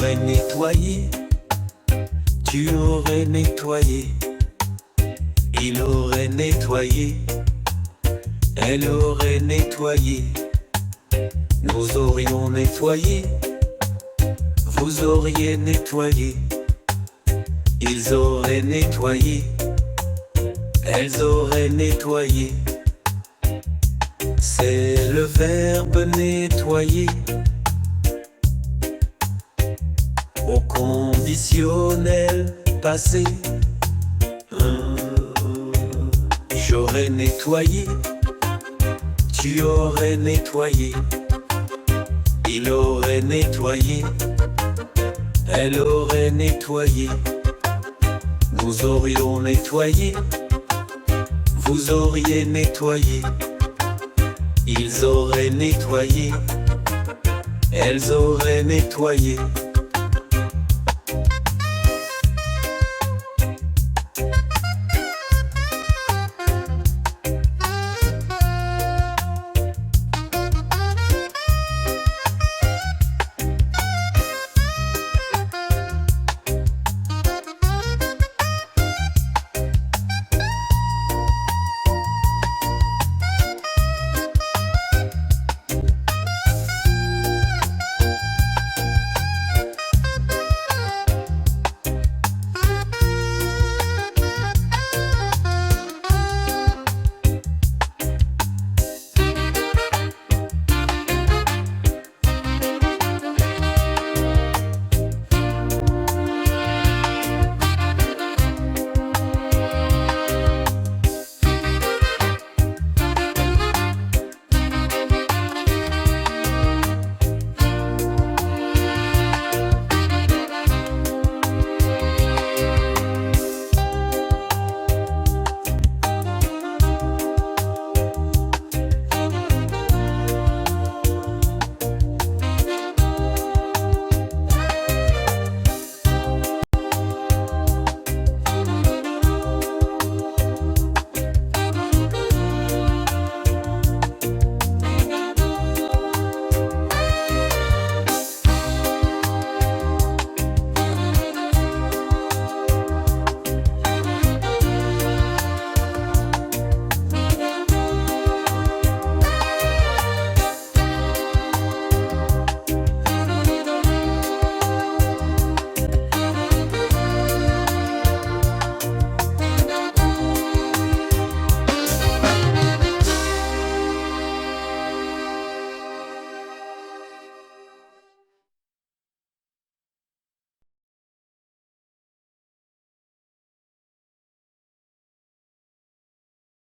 aurais nettoyé, tu aurais nettoyé, il aurait nettoyé, elle aurait nettoyé, nous aurions nettoyé, vous auriez nettoyé, ils auraient nettoyé, elles auraient nettoyé. C'est le verbe nettoyer au conditionnel passé. J'aurais nettoyé, tu aurais nettoyé, il aurait nettoyé, elle aurait nettoyé, nous aurions nettoyé, vous auriez nettoyé, ils auraient nettoyé, elles auraient nettoyé.